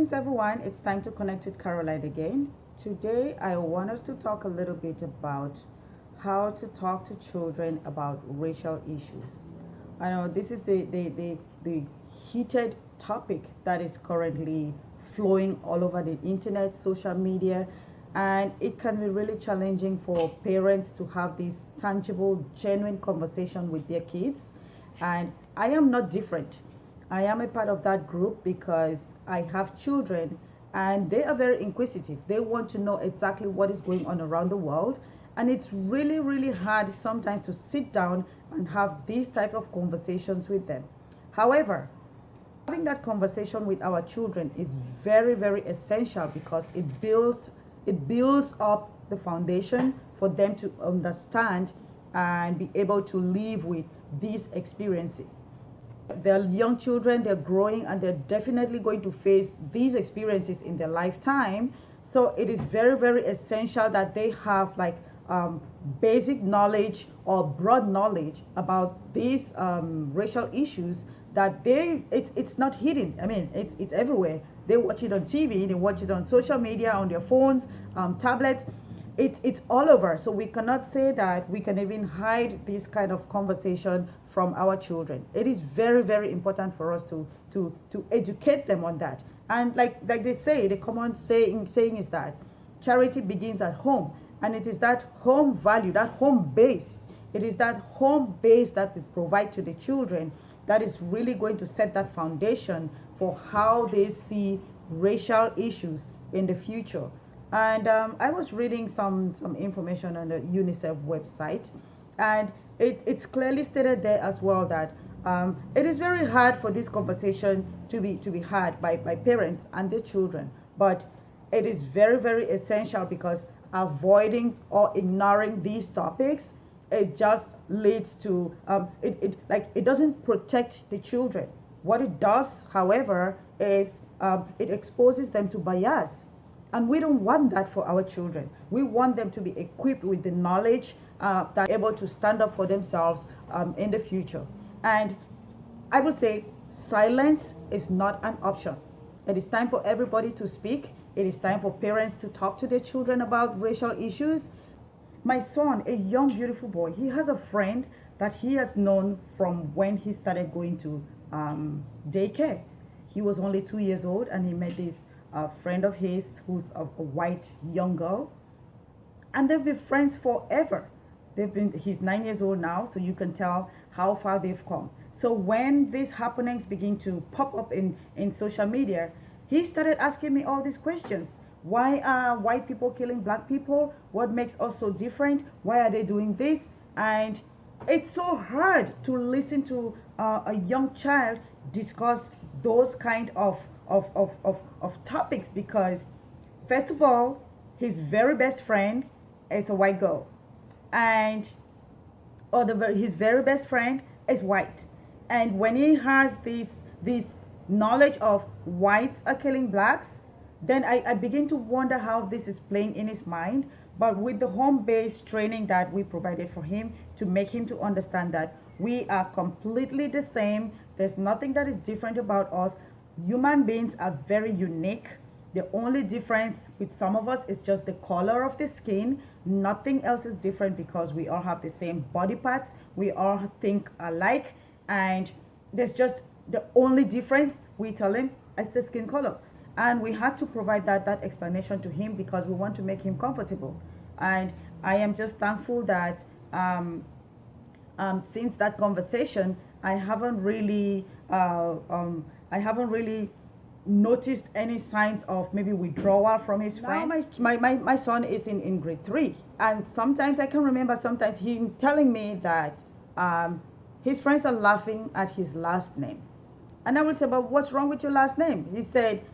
Greetings, everyone. It's time to connect with Caroline again. Today, I want us to talk a little bit about how to talk to children about racial issues. I know this is the heated topic that is currently flowing all over the internet, social media, and it can be really challenging for parents to have this tangible, genuine conversation with their kids. And I am not different. I am a part of that group because I have children and they are very inquisitive. They want to know exactly what is going on around the world. And it's really, really hard sometimes to sit down and have these type of conversations with them. However, having that conversation with our children is very, very essential because it builds up the foundation for them to understand and be able to live with these experiences. They're young children, they're growing, and they're definitely going to face these experiences in their lifetime. So it is very, very essential that they have like basic knowledge or broad knowledge about these racial issues, that it's not hidden. I mean, it's everywhere. They watch it on TV, they watch it on social media, on their phones, tablets. It's all over. So we cannot say that we can even hide this kind of conversation from our children. It is very, very important for us to educate them on that. And like they say, the common saying is that charity begins at home. And it is that home value, that home base, it is that home base that we provide to the children that is really going to set that foundation for how they see racial issues in the future. And I was reading some information on the UNICEF website, and it's clearly stated there as well that it is very hard for this conversation to be had by parents and their children. But it is very, very essential because avoiding or ignoring these topics, it just leads to it doesn't protect the children. What it does, however, is it exposes them to bias. And we don't want that for our children. We want them to be equipped with the knowledge that are able to stand up for themselves in the future. And I would say silence is not an option. It is time for everybody to speak. It is time for parents to talk to their children about racial issues. My son, a young, beautiful boy, he has a friend that he has known from when he started going to daycare. He was only 2 years old and he met this friend of his who's a white young girl, and they've been friends forever. He's 9 years old now, so you can tell how far they've come. So when these happenings begin to pop up in social media, he started asking me all these questions. Why are white people killing black people? What makes us so different? Why are they doing this? And it's so hard to listen to a young child discuss those kind of topics because, first of all, his very best friend is a white girl, and his very best friend is white. And when he has this knowledge of whites are killing blacks, then I begin to wonder how this is playing in his mind. But with the home-based training that we provided for him to make him to understand that we are completely the same, there's nothing that is different about us. Human beings are very unique. The only difference with some of us is just the color of the skin. Nothing else is different because we all have the same body parts. We all think alike. And there's just the only difference, we tell him, is the skin color. And we had to provide that explanation to him because we want to make him comfortable. And I am just thankful that since that conversation, I haven't really noticed any signs of maybe withdrawal from his friend. Now my son is in grade 3, and sometimes I can remember sometimes him telling me that his friends are laughing at his last name. And I will say, but what's wrong with your last name? He said,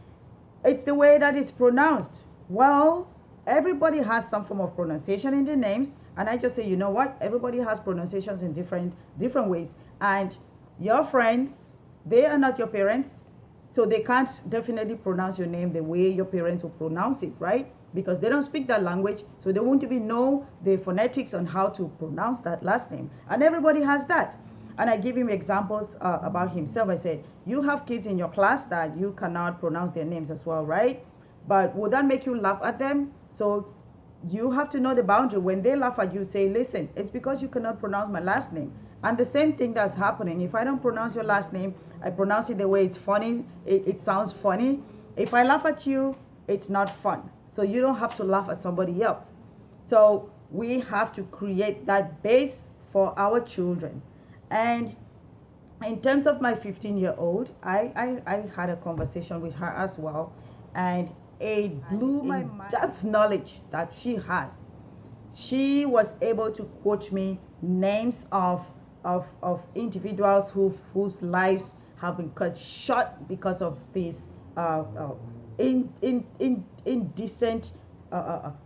it's the way that it's pronounced. Well, everybody has some form of pronunciation in their names. And I just say, you know what? Everybody has pronunciations in different ways. And your friends, they are not your parents. So they can't definitely pronounce your name the way your parents will pronounce it, right? Because they don't speak that language. So they won't even know the phonetics on how to pronounce that last name. And everybody has that. And I give him examples about himself. I said, you have kids in your class that you cannot pronounce their names as well, right? But would that make you laugh at them? So you have to know the boundary. When they laugh at you, say, listen, it's because you cannot pronounce my last name. And the same thing that's happening. If I don't pronounce your last name, I pronounce it the way it's funny. It sounds funny. If I laugh at you, it's not fun. So you don't have to laugh at somebody else. So we have to create that base for our children. And in terms of my 15-year-old, I had a conversation with her as well. And it blew my mind. Depth knowledge that she has. She was able to quote me names of individuals whose lives have been cut short because of this indecent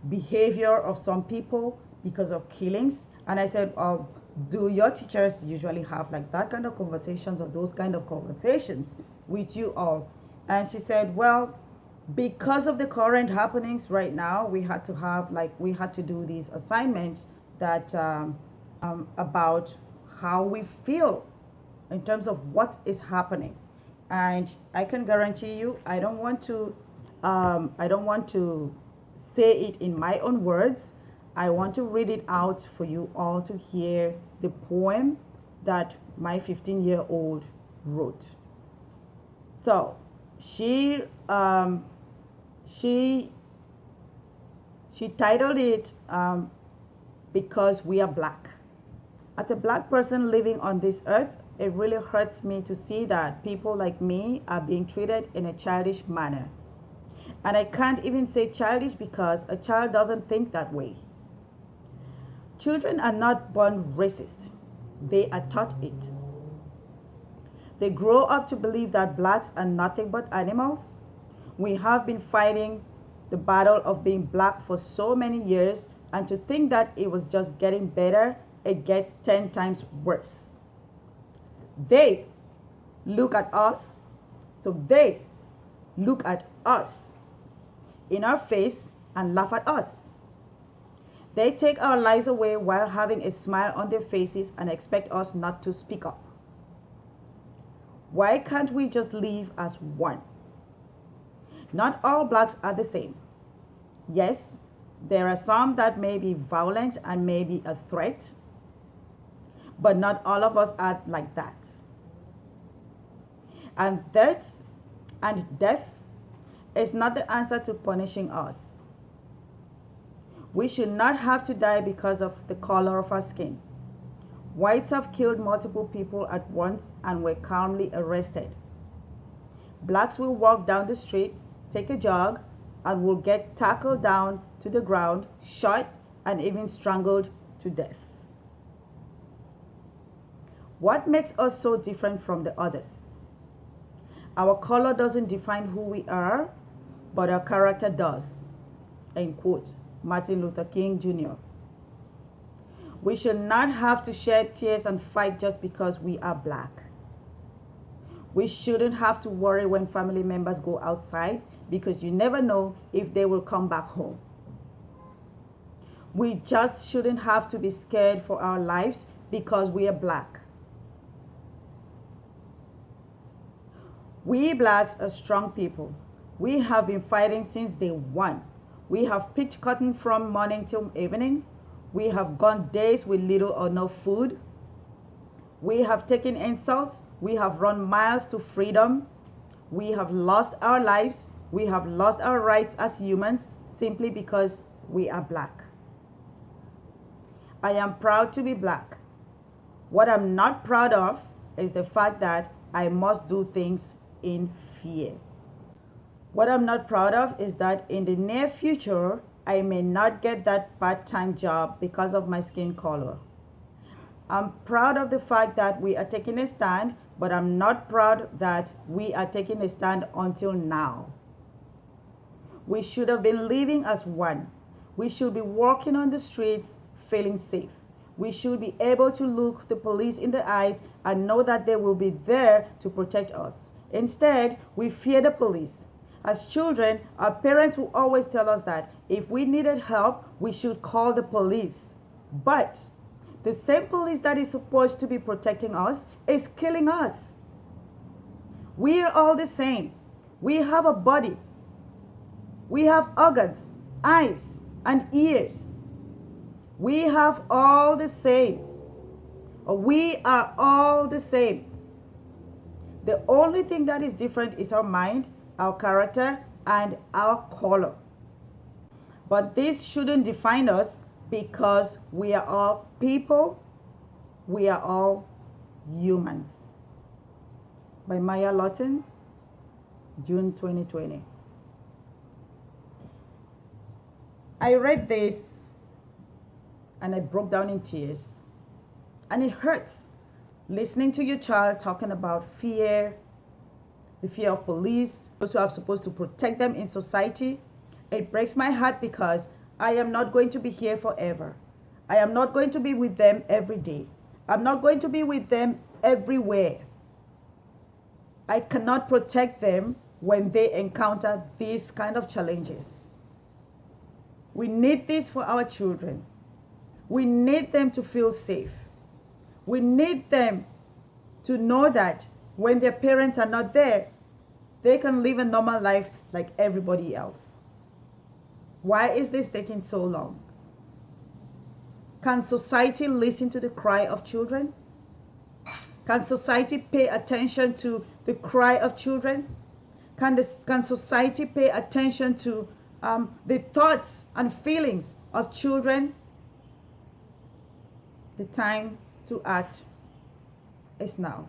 behavior of some people, because of killings. And I said, do your teachers usually have like that kind of conversations or those kind of conversations with you all? And she said, well, because of the current happenings right now, we had to do these assignments that about how we feel in terms of what is happening. And I can guarantee you, I don't want to say it in my own words. I want to read it out for you all to hear the poem that my 15-year-old wrote. So she titled it Because We Are Black. As a black person living on this earth, it really hurts me to see that people like me are being treated in a childish manner. And I can't even say childish because a child doesn't think that way. Children are not born racist. They are taught it. They grow up to believe that blacks are nothing but animals. We have been fighting the battle of being black for so many years, and to think that it was just getting better, it gets 10 times worse. They look at us, they look at us in our face and laugh at us. They take our lives away while having a smile on their faces and expect us not to speak up. Why can't we just live as one? Not all blacks are the same. Yes, there are some that may be violent and may be a threat, but not all of us are like that. And death is not the answer to punishing us. We should not have to die because of the color of our skin. Whites have killed multiple people at once and were calmly arrested. Blacks will walk down the street, take a jog, and will get tackled down to the ground, shot, and even strangled to death. What makes us so different from the others? Our color doesn't define who we are, but our character does. End quote. Martin Luther King Jr. We should not have to shed tears and fight just because we are black. We shouldn't have to worry when family members go outside because you never know if they will come back home. We just shouldn't have to be scared for our lives because we are black. We blacks are strong people. We have been fighting since day one. We have picked cotton from morning till evening. We have gone days with little or no food. We have taken insults. We have run miles to freedom. We have lost our lives. We have lost our rights as humans simply because we are black. I am proud to be black. What I'm not proud of is the fact that I must do things in fear. What I'm not proud of is that in the near future, I may not get that part-time job because of my skin color. I'm proud of the fact that we are taking a stand, but I'm not proud that we are taking a stand until now. We should have been living as one. We should be walking on the streets feeling safe. We should be able to look the police in the eyes and know that they will be there to protect us. Instead, we fear the police. As children, our parents will always tell us that if we needed help, we should call the police. But The same police that is supposed to be protecting us is killing us. We are all the same. We have a body. We have organs, eyes, and ears. We have all the same. We are all the same. The only thing that is different is our mind, our character, and our color. But this shouldn't define us because we are all people. We are all humans. By Maya Lawton, June 2020. I read this and I broke down in tears. And it hurts listening to your child talking about fear, the fear of police, those who are supposed to protect them in society. It breaks my heart because I am not going to be here forever. I am not going to be with them every day. I'm not going to be with them everywhere. I cannot protect them when they encounter these kind of challenges. We need this for our children. We need them to feel safe. We need them to know that when their parents are not there, they can live a normal life like everybody else. Why is this taking so long? Can society listen to the cry of children? Can society pay attention to the cry of children? Can society pay attention to the thoughts and feelings of children? The time to act is now.